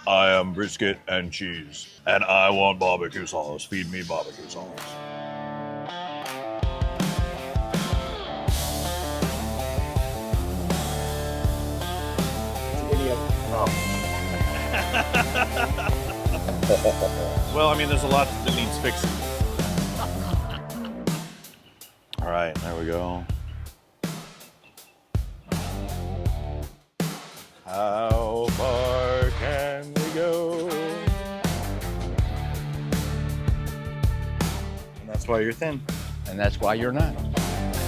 I am brisket and cheese, and I want barbecue sauce. Feed me barbecue sauce. Well, I mean, there's a lot that needs fixing. All right, there we go. How far can we go? And that's why you're thin. And that's why you're not.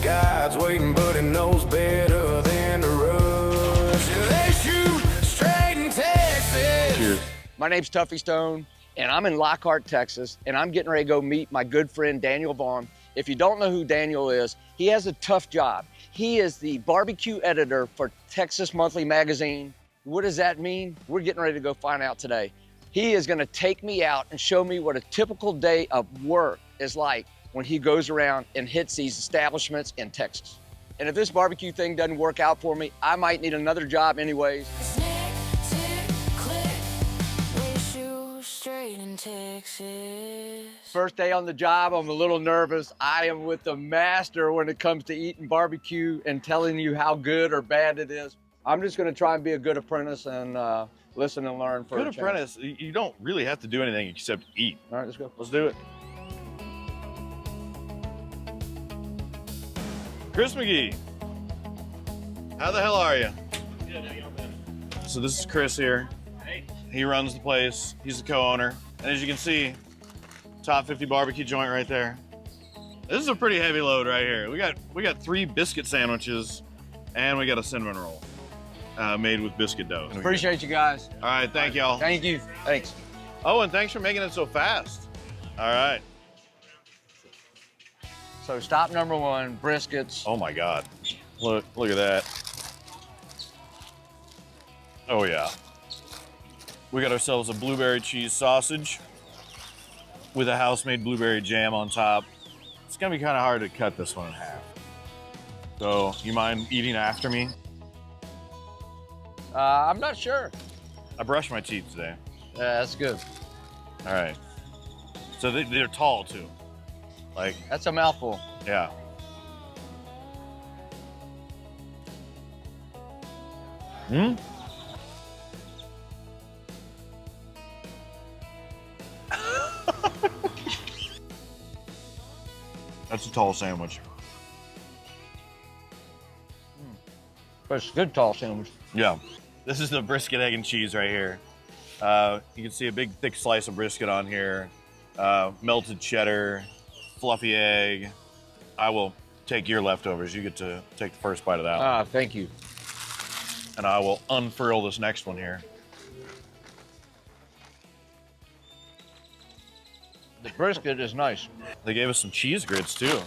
God's waiting, but he knows better than to rush. They shoot straight in Texas. Cheers. My name's Tuffy Stone, and I'm in Lockhart, Texas, and I'm getting ready to go meet my good friend, Daniel Vaughn. If you don't know who Daniel is, he has a tough job. He is the barbecue editor for Texas Monthly Magazine. What does that mean? We're getting ready to go find out today. He is gonna take me out and show me what a typical day of work is like when he goes around and hits these establishments in Texas. And if this barbecue thing doesn't work out for me, I might need another job anyways. First day on the job, I'm a little nervous. I am with the master when it comes to eating barbecue and telling you how good or bad it is. I'm just gonna try and be a good apprentice and listen and learn for a Good change. apprentice, you don't really have to do anything except eat. All right, let's go. Let's do it. Chris McGee, how the hell are you? Good, how y'all been? So this is Chris here. Hey. He runs the place. He's the co-owner. And as you can see, top 50 barbecue joint right there. This is a pretty heavy load right here. We got 3 biscuit sandwiches, and we got a cinnamon roll made with biscuit dough. Appreciate you guys. All right, thank y'all. Thank you. Thanks. Oh, and thanks for making it so fast. All right. So stop number 1, briskets. Oh my God. Look at that. Oh yeah. We got ourselves a blueberry cheese sausage with a house-made blueberry jam on top. It's gonna be kind of hard to cut this one in half. So, you mind eating after me? I'm not sure. I brushed my teeth today. Yeah, that's good. All right. So they're tall too. Like, That's a mouthful. yeah. Hmm? That's a tall sandwich. But it's a good tall sandwich. Yeah. This is the brisket, egg, and cheese right here. You can see a big, thick slice of brisket on here. Melted cheddar, fluffy egg. I will take your leftovers. You get to take the first bite of that one. Thank you. And I will unfurl this next one here. The brisket is nice. They gave us some cheese grits too.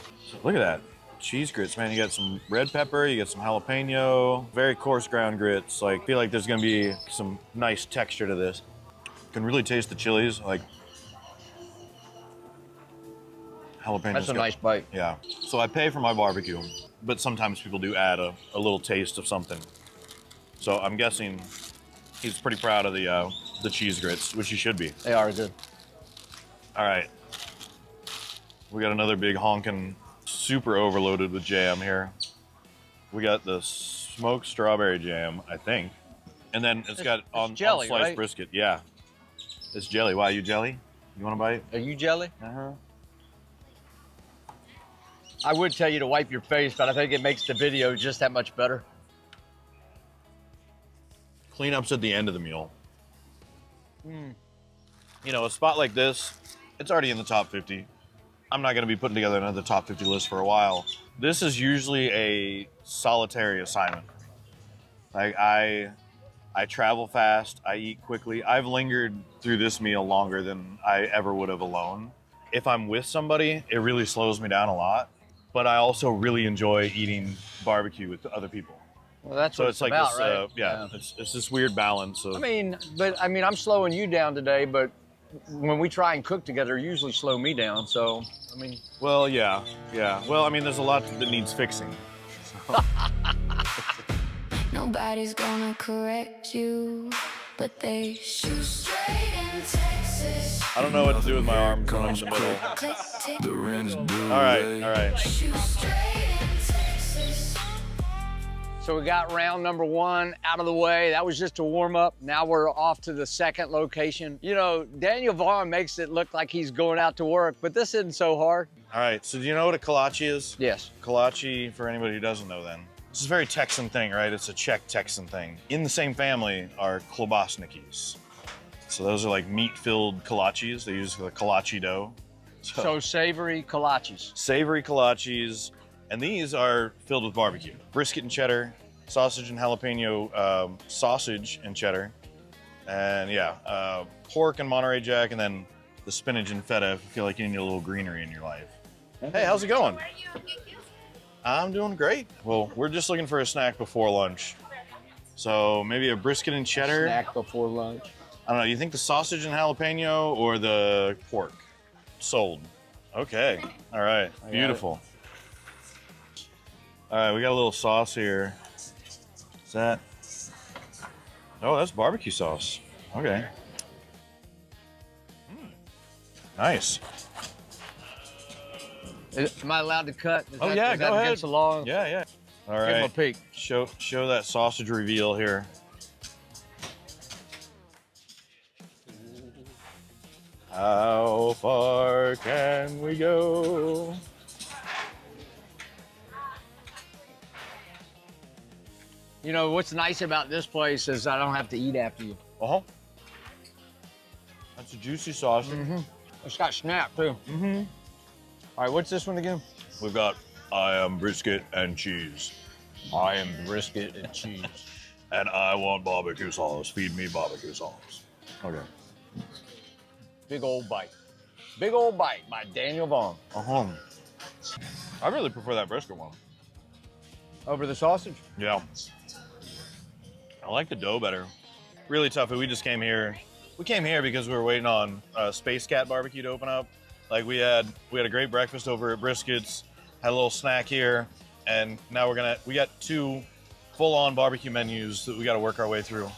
Look at that. Cheese grits, man. You got some red pepper, you got some jalapeno, very coarse ground grits. Like, I feel like there's gonna be some nice texture to this. You can really taste the chilies, like jalapenos. That's a nice bite. Yeah. So I pay for my barbecue, but sometimes people do add a little taste of something. So I'm guessing he's pretty proud of the cheese grits, which he should be. They are good. All right. We got another big honkin' super overloaded with jam here. We got the smoked strawberry jam, I think. And then it's got on jelly, sliced right? brisket. Yeah. It's jelly. Why, you jelly? You want a bite? Are you jelly? Uh-huh. I would tell you to wipe your face, but I think it makes the video just that much better. Cleanup's at the end of the meal. You know, a spot like this, it's already in the top 50. I'm not gonna be putting together another top 50 list for a while. This is usually a solitary assignment. Like, I travel fast, I eat quickly. I've lingered through this meal longer than I ever would have alone. If I'm with somebody, it really slows me down a lot. But I also really enjoy eating barbecue with other people. Well, that's So what it's like about, this, right? yeah. It's this weird balance of. I mean, I'm slowing you down today, but when we try and cook together, you usually slow me down. So, I mean. Well, yeah. Well, I mean, there's a lot that needs fixing. Nobody's gonna correct you, but they shoot I don't know what to do with my arms when I'm in the middle. The rent's due. All right. So we got round number 1 out of the way. That was just a warm up. Now we're off to the second location. You know, Daniel Vaughn makes it look like he's going out to work, but this isn't so hard. All right, so do you know what a kolache is? Yes. Kolache, for anybody who doesn't know then, this is a very Texan thing, right? It's a Czech Texan thing. In the same family are klobasnikis. So those are like meat-filled kolaches. They use the kolache dough. So savory kolaches. Savory kolaches, and these are filled with barbecue. Brisket and cheddar, sausage and jalapeno, sausage and cheddar, and yeah, pork and Monterey Jack, and then the spinach and feta if you feel like you need a little greenery in your life. Hey, how's it going? I'm doing great. Well, we're just looking for a snack before lunch. So maybe a brisket and cheddar. Snack before lunch. I don't know, you think the sausage and jalapeno or the pork? Sold. Okay, all right, beautiful. All right, we got a little sauce here. Is that? Oh, that's barbecue sauce. Okay. Nice. Am I allowed to cut? Is Oh, that, yeah, is go that ahead. against the law? Yeah. All Give him a right. peek. Show that sausage reveal here. How far can we go? You know, what's nice about this place is I don't have to eat after you. Uh-huh. That's a juicy sausage. It's got snap, too. All right, what's this one again? We've got I am brisket and cheese. I am brisket and cheese. And I want barbecue sauce. Feed me barbecue sauce. Okay. Big old bite. Big old bite by Daniel Vaughn. Uh-huh. I really prefer that brisket one. Over the sausage? Yeah. I like the dough better. Really tough. We just came here. We came here because we were waiting on Space Cat Barbecue to open up. Like we had a great breakfast over at Briscuits, had a little snack here, and now we got 2 full-on barbecue menus that we got to work our way through.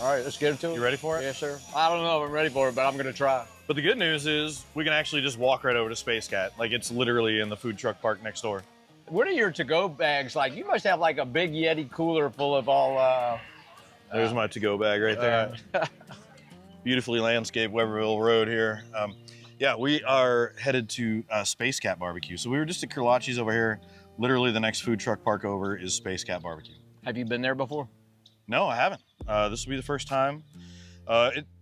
All right, let's get into it. You ready for it? Yes, sir. I don't know if I'm ready for it, but I'm gonna try. But the good news is we can actually just walk right over to Space Cat. Like it's literally in the food truck park next door. What are your to-go bags like? You must have like a big Yeti cooler full of all. There's my to-go bag right there. Beautifully landscaped Weberville Road here. Yeah, we are headed to Space Cat Barbecue. So we were just at Kerlaches over here. Literally the next food truck park over is Space Cat Barbecue. Have you been there before? No, I haven't. This will be the first time.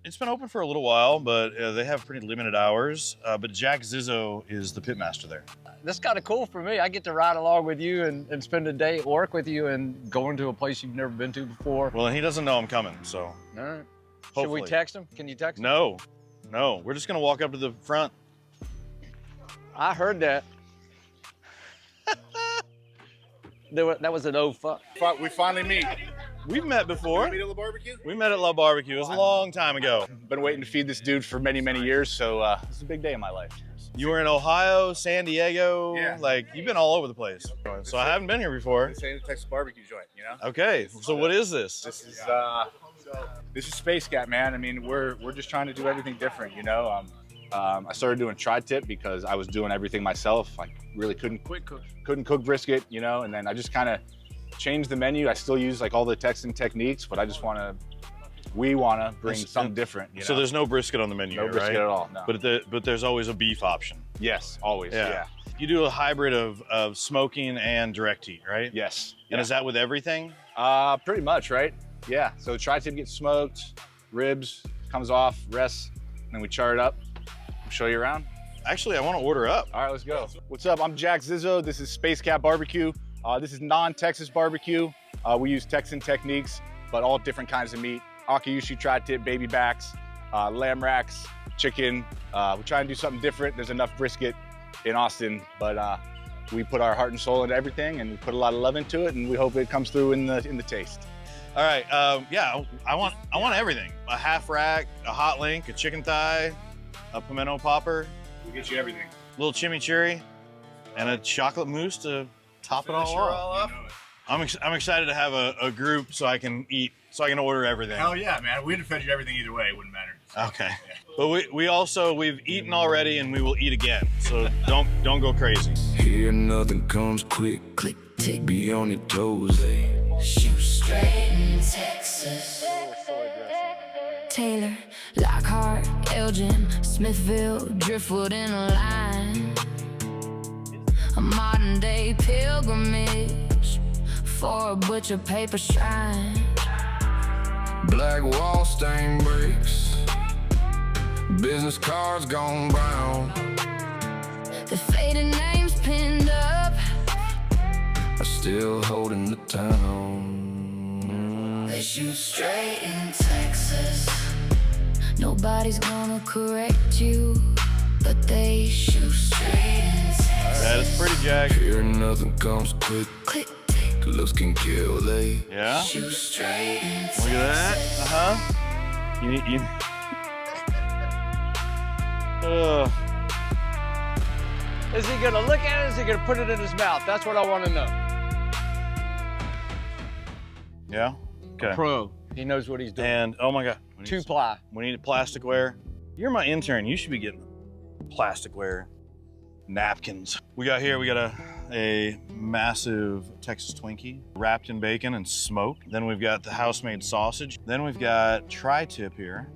It's been open for a little while, but they have pretty limited hours. But Jack Zizzo is the pitmaster there. That's kind of cool for me. I get to ride along with you and spend a day at work with you and going to a place you've never been to before. Well, and he doesn't know I'm coming, so. All right. Should Hopefully. we text him? Can you text him? No. We're just gonna walk up to the front. I heard that. That was an old fuck. We finally meet. We've met before. Meet at the barbecue? We met at La Barbecue. It was a long time ago. Been waiting to feed this dude for many, many years, so this is a big day in my life. You were in Ohio, San Diego. Yeah. Like, you've been all over the place. So I haven't been here before. This ain't a Texas barbecue joint, you know? Okay, so what is this? This is Space Cat, man. I mean, we're just trying to do everything different, you know? I started doing tri-tip because I was doing everything myself. I really couldn't cook brisket, you know? And then I just kind of changed the menu. I still use like all the Texan techniques, but I just we want to bring something different, you know? So there's no brisket on the menu, No brisket right? at all, no. But there's always a beef option. Yes, always, yeah. You do a hybrid of smoking and direct heat, right? Yes. And is that with everything? Pretty much, right? Yeah, so the tri-tip gets smoked, ribs, comes off, rests, and then we char it up. We'll show you around. Actually, I want to order up. All right, let's go. What's up? I'm Jack Zizzo. This is Space Cat Barbecue. This is non-Texas barbecue. We use Texan techniques, but all different kinds of meat. Akiyushi tri-tip, baby backs, lamb racks, chicken. We try and do something different. There's enough brisket in Austin, but we put our heart and soul into everything, and we put a lot of love into it, and we hope it comes through in the taste. All right, yeah, I want everything. A half rack, a hot link, a chicken thigh, a pimento popper, We'll get you everything. a little chimichurri, and a chocolate mousse to top it all off. I'm excited to have a group so I can eat, so I can order everything. Hell yeah, man. We'd have fed you everything either way. It wouldn't matter. Okay. Yeah. But we've eaten already and we will eat again. So don't go crazy. Here nothing comes quick. Click, tick, be on your toes. Shoot straight in Texas. Taylor, Lockhart, Elgin, Smithville, Driftwood in a line. A modern day pilgrimage for a butcher paper shrine. Black wall stain bricks. Business cards gone brown. The faded names pinned up. I'm still holding the town. They shoot straight in Texas. Nobody's gonna correct you, but they shoot straight in Texas. That is pretty, Jack. Here nothing comes quick. Click, tick, Looks can kill, they. Yeah. shoot straight in Texas. Look at that. You. Is he gonna look at it? Is he gonna put it in his mouth? That's what I want to know. Yeah. Okay. Pro. He knows what he's doing. And oh my God. We need 2-ply. We need plasticware. You're my intern. You should be getting plasticware. Napkins. We got a massive Texas Twinkie wrapped in bacon and smoked. Then we've got the house-made sausage. Then we've got tri-tip here.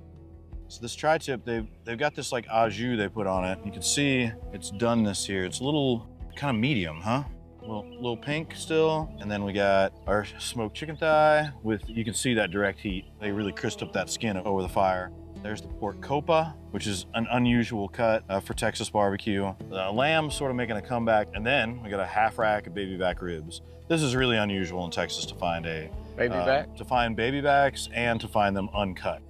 So this tri-tip, they've got this like au jus they put on it. You can see it's doneness here. It's a little kind of medium, huh? A little pink still. And then we got our smoked chicken thigh with, you can see that direct heat. They really crisped up that skin over the fire. There's the pork copa, which is an unusual cut for Texas barbecue. The lamb sort of making a comeback. And then we got a half rack of baby back ribs. This is really unusual in Texas to find Baby back? To find baby backs and to find them uncut.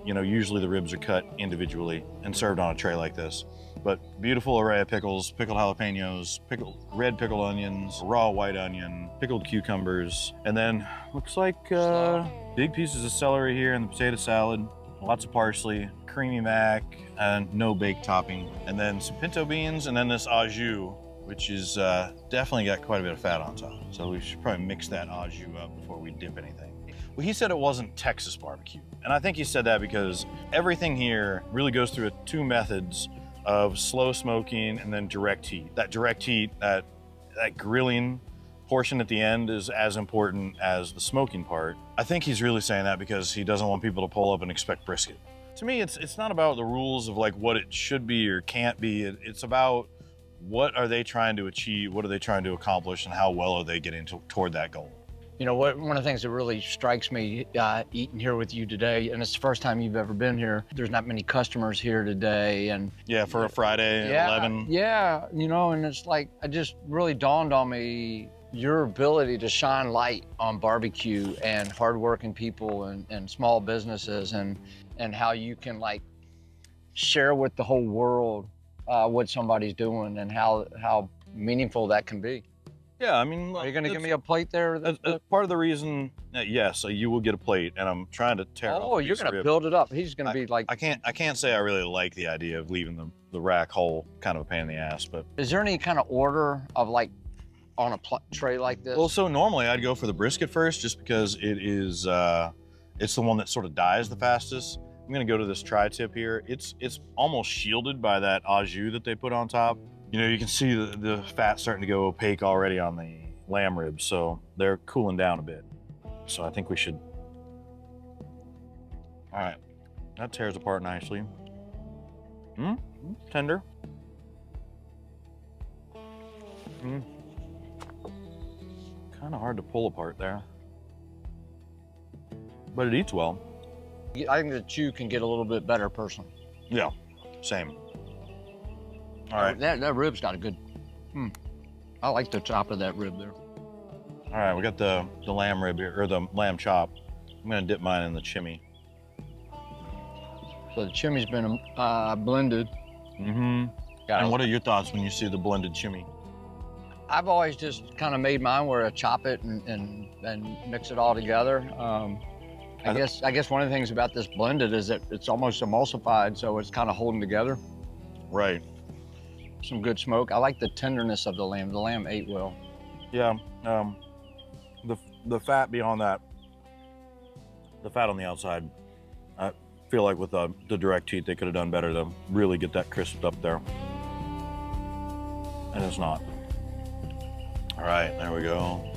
Usually the ribs are cut individually and served on a tray like this. But beautiful array of pickles, pickled jalapenos, red pickled onions, raw white onion, pickled cucumbers, and then looks like big pieces of celery here in the potato salad, lots of parsley, creamy mac, and no baked topping. And then some pinto beans, and then this au jus, which is definitely got quite a bit of fat on top. So we should probably mix that au jus up before we dip anything. Well, he said it wasn't Texas barbecue. And I think he said that because everything here really goes through two methods of slow smoking and then direct heat. That direct heat, that grilling portion at the end is as important as the smoking part. I think he's really saying that because he doesn't want people to pull up and expect brisket. To me, it's not about the rules of like what it should be or can't be. It's about what are they trying to achieve, what are they trying to accomplish, and how well are they getting toward that goal. You know what? One of the things that really strikes me eating here with you today, and it's the first time you've ever been here. There's not many customers here today, and yeah, for a Friday at 11. Yeah, and it's like it just really dawned on me your ability to shine light on barbecue and hardworking people and small businesses, and how you can like share with the whole world what somebody's doing and how meaningful that can be. Yeah, I mean, are you gonna give me a plate there? Part of the reason, yes, you will get a plate, and I'm trying to tear it off. Oh, you're gonna build it up. He's gonna be like. I can't say I really like the idea of leaving the rack whole, kind of a pain in the ass. But is there any kind of order of like on a tray like this? Well, so normally I'd go for the brisket first, just because it is it's the one that sort of dies the fastest. I'm gonna go to this tri-tip here. It's almost shielded by that au jus that they put on top. You can see the fat starting to go opaque already on the lamb ribs, so they're cooling down a bit. So I think we should. All right, that tears apart nicely. Tender. Kind of hard to pull apart there, but it eats well. I think the chew can get a little bit better personally. Yeah, same. All right. That rib's got a good, I like the top of that rib there. All right, we got the lamb rib here, or the lamb chop. I'm gonna dip mine in the chimney. So the chimney's been blended. And what are your thoughts when you see the blended chimney? I've always just kind of made mine where I chop it and mix it all together. I guess one of the things about this blended is that it's almost emulsified, so it's kind of holding together. Right. Some good smoke. I like the tenderness of the lamb. The lamb ate well. Yeah. the fat beyond that, the fat on the outside, I feel like with the direct heat, they could have done better to really get that crisped up there. And it's not. All right, there we go.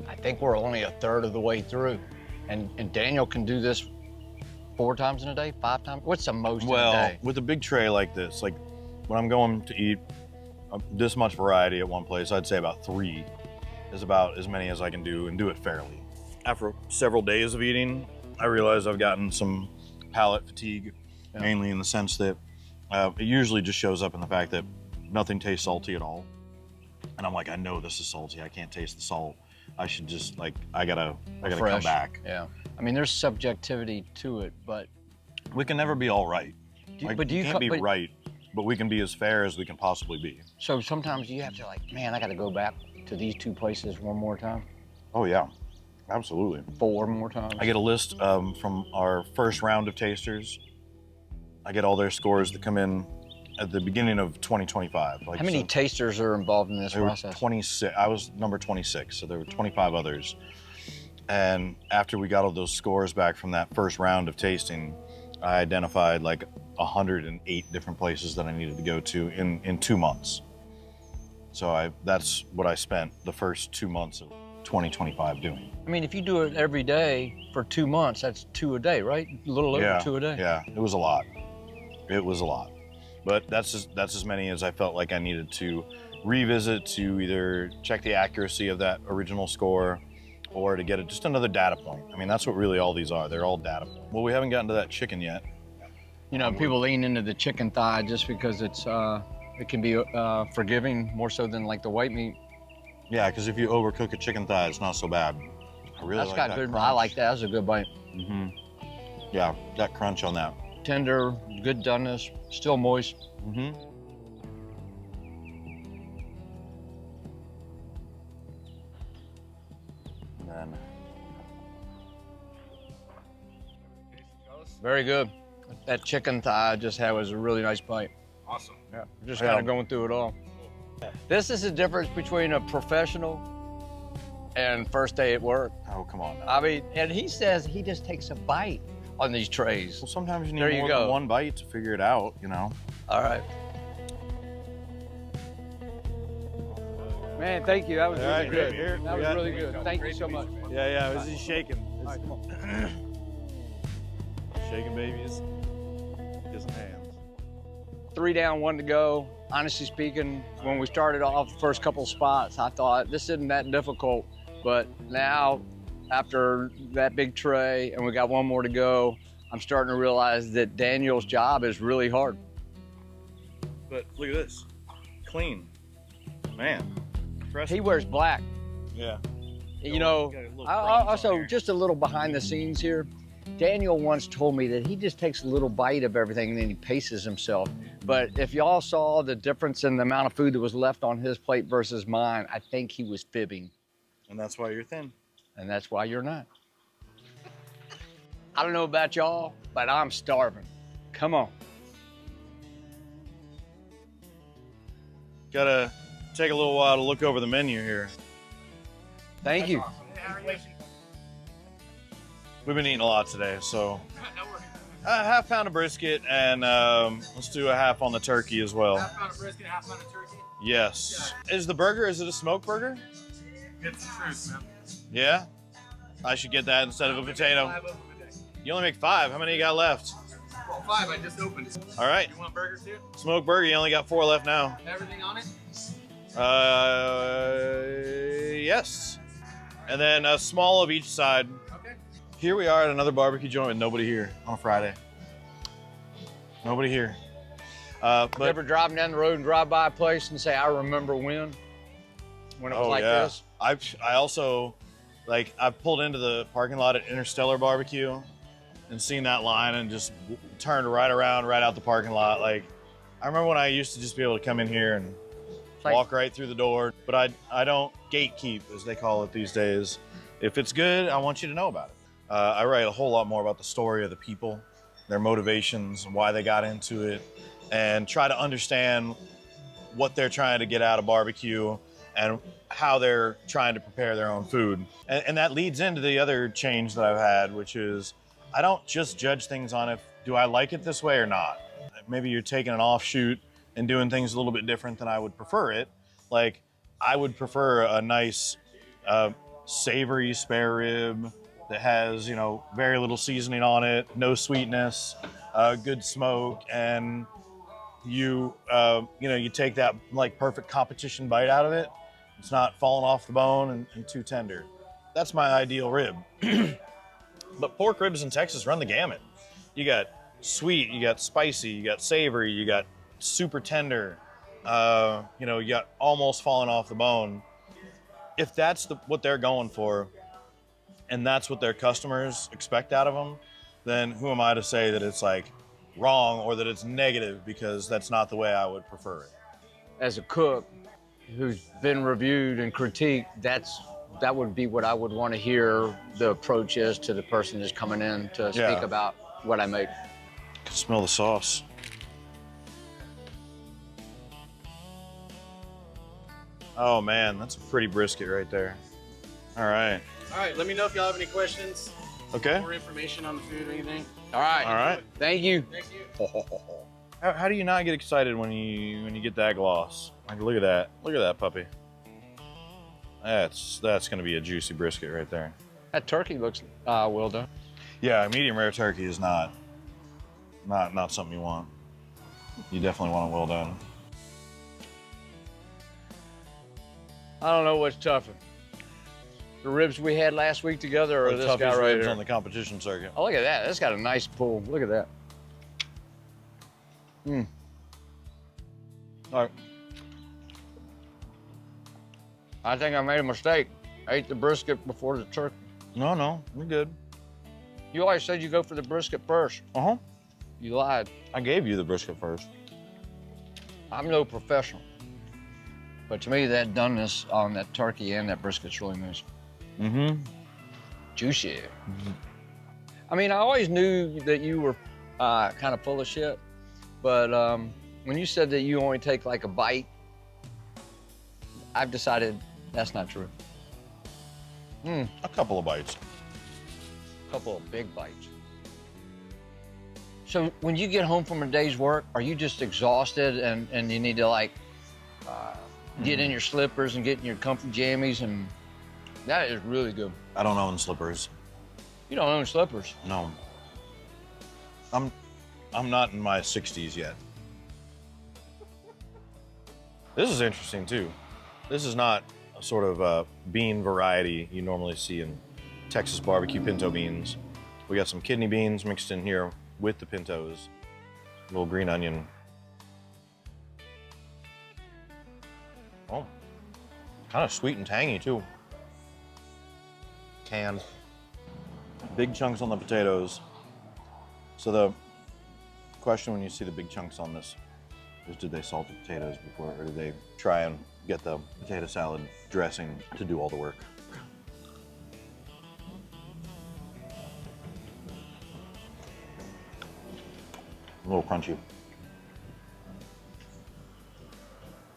I think we're only a third of the way through. And Daniel can do this 4 times in a day, 5 times? What's the most in a Well, day? with a big tray like this, like when I'm going to eat this much variety at one place, I'd say about 3 is about as many as I can do and do it fairly. After several days of eating, I realize I've gotten some palate fatigue, mainly in the sense that it usually just shows up in the fact that nothing tastes salty at all. And I'm like, I know this is salty. I can't taste the salt. I should just like, I gotta come back. Yeah. I mean, there's subjectivity to it, but We can never be all right. Like, but do you can't be right, but we can be as fair as we can possibly be. So sometimes you have to like, man, I got to go back to these 2 places one more time, Oh yeah, absolutely. 4 more times. I get a list from our first round of tasters. I get all their scores that come in at the beginning of 2025. Like, How many so tasters are involved in this there were process? 26. I was number 26, so there were 25 others. And after we got all those scores back from that first round of tasting, I identified like 108 different places that I needed to go to in 2 months. So that's what I spent the first 2 months of 2025 doing. I mean, if you do it every day for 2 months, that's 2 a day, right? A little over 2 a day. Yeah, it was a lot. It was a lot. But that's as many as I felt like I needed to revisit to either check the accuracy of that original score or to get just another data point. I mean, that's what really all these are. They're all data points. Well, we haven't gotten to that chicken yet. You know, people lean into the chicken thigh just because it can be forgiving more so than like the white meat. Yeah, because if you overcook a chicken thigh, it's not so bad. I really That's like got that good. crunch. I like that. That's a good bite. Mm-hmm. Yeah, that crunch on that. Tender, good doneness, still moist. Mm-hmm. And then Very good. That chicken thigh I just had was a really nice bite. Awesome. Yeah, just kind of going through it all. This is the difference between a professional and first day at work. oh, come on now. I mean, and he says he just takes a bite on these trays. Well, sometimes you need There you more go. than one bite to figure it out, you know. All right. Man, thank you. That was All really right, good. here, That we was got- really good. Thank you so much. Yeah, it was just shaking. All right, come on. Shaking babies. Kissing hands. 3 down, 1 to go. Honestly speaking, when we started off the first couple spots, I thought this isn't that difficult. But now, after that big tray and we got 1 more to go, I'm starting to realize that Daniel's job is really hard. But look at this. Clean. Man. He wears black. Yeah. You know, also just a little behind the scenes here. Daniel once told me that he just takes a little bite of everything and then he paces himself. But if y'all saw the difference in the amount of food that was left on his plate versus mine, I think he was fibbing. And that's why you're thin. And that's why you're not. I don't know about y'all, but I'm starving. Come on. Gotta take a little while to look over the menu here. Thank you. We've been eating a lot today, so a half pound of brisket and let's do a half on the turkey as well. Half pound of brisket, half pound of turkey. Yes. Is the burger, is it a smoke burger? It's the truth, man. Yeah? I should get that instead of a potato. 5 of them a day. You only make 5. How many you got left? Well, 5 I just opened. All right. You want burgers too? Smoked burger, you only got 4 left now. Everything on it? Yes. And then a small of each side. Okay. Here we are at another barbecue joint with nobody here on a Friday. Nobody here. But Ever driving down the road and drive by a place and say, I remember when it was like this? I also, like, I've pulled into the parking lot at Interstellar Barbecue and seen that line and just turned right around, right out the parking lot. Like, I remember when I used to just be able to come in here and Like- walk right through the door, but I don't gatekeep, as they call it these days. If it's good, I want you to know about it. I write a whole lot more about the story of the people their motivations, why they got into it, and try to understand what they're trying to get out of barbecue and how they're trying to prepare their own food. And that leads into the other change that I've had, which is I don't just judge things on if, do I like it this way or not? Maybe you're taking an offshoot and doing things a little bit different than I would prefer it. Like, I would prefer a nice savory spare rib that has, you know, very little seasoning on it, no sweetness, good smoke, and you know, you take that like perfect competition bite out of it. It's not falling off the bone and too tender. That's my ideal rib. But pork ribs in Texas run the gamut. You got sweet, you got spicy, you got savory, you got super tender, you know, you got almost falling off the bone. If that's what they're going for, and that's what their customers expect out of them, then who am I to say that it's like wrong or that it's negative, because that's not the way I would prefer it. As a cook who's been reviewed and critiqued, that would be what I would want to hear the approach is to the person who's coming in to speak about what I make. I can smell the sauce. Oh man, that's a pretty brisket right there. All right. All right, let me know if y'all have any questions. Okay. More information on the food or anything. All right. All right. Thank you. Thank you. How do you not get excited when you get that gloss? Like, look at that. Look at that puppy. That's gonna be a juicy brisket right there. That turkey looks well done. Yeah, medium rare turkey is not something you want. You definitely want it well done. I don't know what's tougher. The ribs we had last week together, or The this toughest guy right ribs here? on the competition circuit. Oh, look at that. That's got a nice pull. Look at that. All right. I think I made a mistake. I ate the brisket before the turkey. No, we're good. You always said you go for the brisket first. Uh-huh. You lied. I gave you the brisket first. I'm no professional. But to me, that doneness on that turkey and that brisket's really nice. Mm-hmm. Juicy. I mean, I always knew that you were kind of full of shit, but when you said that you only take like a bite, I've decided that's not true. A couple of bites. A couple of big bites. So when you get home from a day's work, are you just exhausted and you need to like get in your slippers and get in your comfy jammies, and that is really good. I don't own slippers. You don't own slippers. No. I'm not in my 60s yet. This is interesting too. This is not a sort of bean variety you normally see in Texas barbecue pinto beans. We got some kidney beans mixed in here with the pintos. A little green onion. Oh, kind of sweet and tangy too. Canned. Big chunks on the potatoes. So the question when you see the big chunks on this is, did they salt the potatoes before, or did they try and get the potato salad dressing to do all the work? A little crunchy.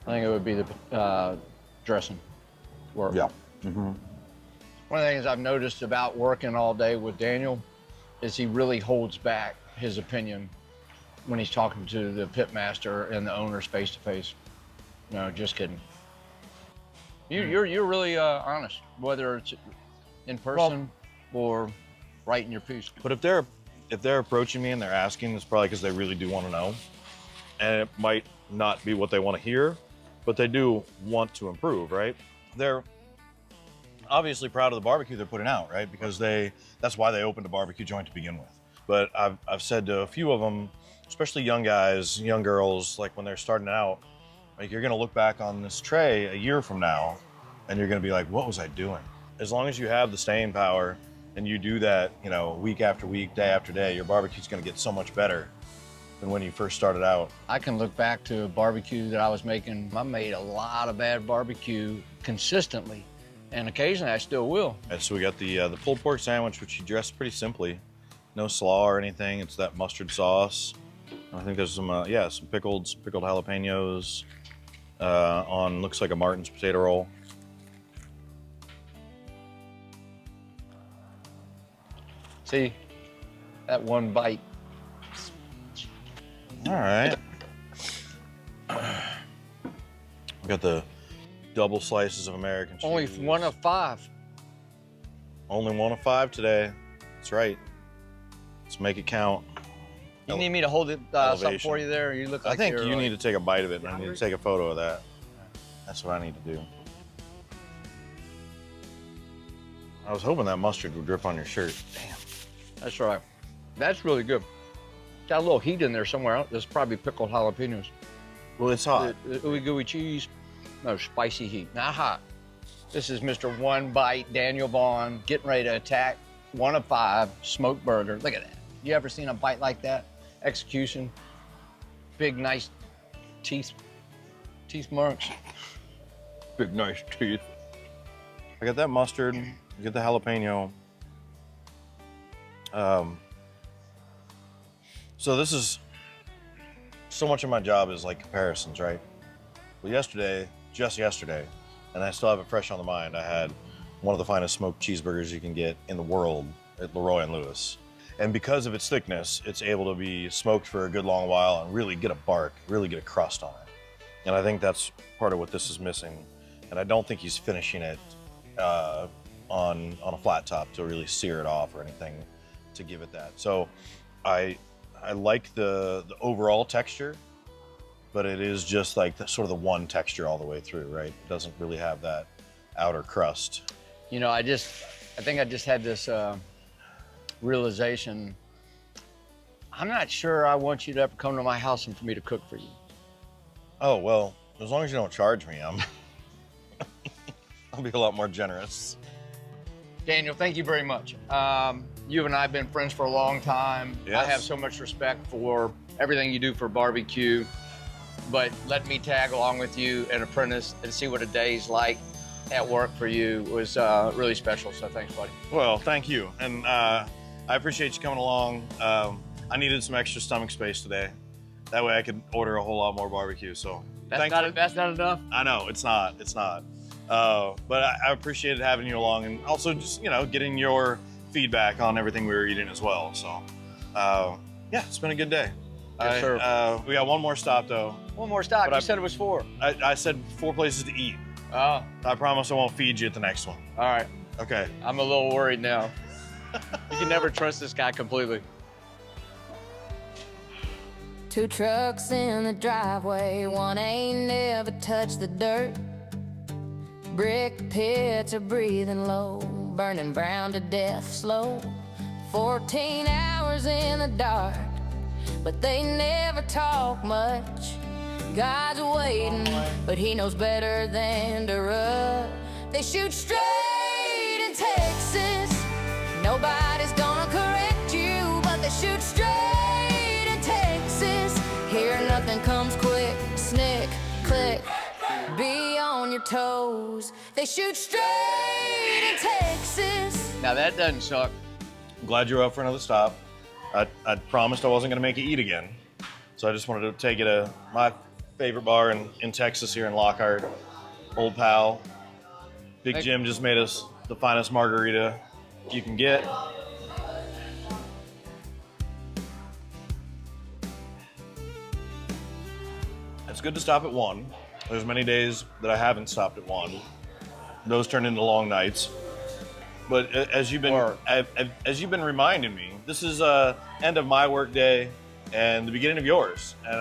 I think it would be the dressing work. Yeah. Mm-hmm. One of the things I've noticed about working all day with Daniel is he really holds back his opinion when he's talking to the pitmaster and the owners face to face. No, just kidding. You're really honest, whether it's in person or writing your piece. But if they're approaching me and they're asking, it's probably because they really do want to know. And it might not be what they want to hear, but they do want to improve, right? They're obviously proud of the barbecue they're putting out, right? Because that's why they opened a barbecue joint to begin with. But I've said to a few of them, especially young guys, young girls, like when they're starting out, like you're gonna look back on this tray a year from now and you're gonna be like, what was I doing? As long as you have the staying power and you do that, you know, week after week, day after day, your barbecue's gonna get so much better than when you first started out. I can look back to a barbecue that I was making. I made a lot of bad barbecue consistently, and occasionally I still will. And so we got the pulled pork sandwich, which you dressed pretty simply. No slaw or anything. It's that mustard sauce. I think there's some, some pickled jalapenos on, looks like a Martin's potato roll. See, that one bite. All right. We got the double slices of American cheese. Only 1 of 5. Only 1 of 5 today. That's right. Let's make it count. You need me to hold it something for you there? You look like I think you're you need to take a bite of it, and I need to take a photo of that. That's what I need to do. I was hoping that mustard would drip on your shirt. Damn. That's right. That's really good. Got a little heat in there somewhere. There's probably pickled jalapenos. Well, it's hot. The ooey gooey cheese. No, spicy heat, not hot. This is Mr. One Bite, Daniel Vaughn, getting ready to attack 1 of 5 smoked burger. Look at that. You ever seen a bite like that? Execution. Big, nice teeth marks. Big, nice teeth. I got that mustard. I get the jalapeno. So this is, so much of my job is like comparisons, right? Well, just yesterday, and I still have it fresh on the mind, I had one of the finest smoked cheeseburgers you can get in the world at Leroy and Lewis. And because of its thickness, it's able to be smoked for a good long while and really get a bark, really get a crust on it. And I think that's part of what this is missing. And I don't think he's finishing it on a flat top to really sear it off or anything to give it that. So I like the overall texture, but it is just like sort of the one texture all the way through, right? It doesn't really have that outer crust. You know, I think I just had this realization. I'm not sure I want you to ever come to my house and for me to cook for you. Oh, well, as long as you don't charge me, I'll be a lot more generous. Daniel, thank you very much. You and I have been friends for a long time. Yes. I have so much respect for everything you do for barbecue, but let me tag along with you, an apprentice, and see what a day's like at work for you was really special. So thanks, buddy. Well, thank you. And I appreciate you coming along. I needed some extra stomach space today. That way I could order a whole lot more barbecue. So That's not enough. I know, it's not. But I appreciated having you along, and also just, getting your feedback on everything we were eating as well. So yeah, it's been a good day. Yes, sir. We got one more stop though. One more stop. But You said it was 4. I said 4 places to eat. Oh, I promise I won't feed you at the next one. all right. Okay. I'm a little worried now. You can never trust this guy completely. 2 trucks in the driveway, one ain't never touched the dirt. Brick pits are breathing low, burning brown to death slow. 14 hours in the dark, but they never talk much. God's waiting, but he knows better than to rush. They shoot straight in Texas. Nobody's gonna correct you, but they shoot straight in Texas. Here nothing comes quick, snick, click. Be on your toes. They shoot straight in Texas. Now that doesn't suck. I'm glad you were up for another stop. I promised I wasn't going to make you eat again. So I just wanted to take you to my favorite bar in Texas here in Lockhart, Old Pal. Big Jim just made us the finest margarita you can get. It's good to stop at 1. There's many days that I haven't stopped at 1. Those turn into long nights. But as you've been reminding me, this is end of my work day and the beginning of yours. And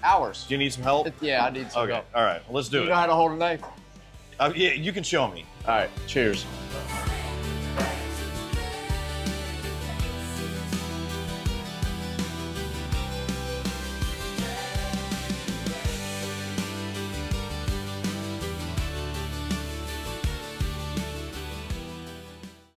Hours. do you need some help? Yeah, I need some Okay. help. All right. Well, let's do You it. know how to hold a knife? Yeah, you can show me. All right, cheers.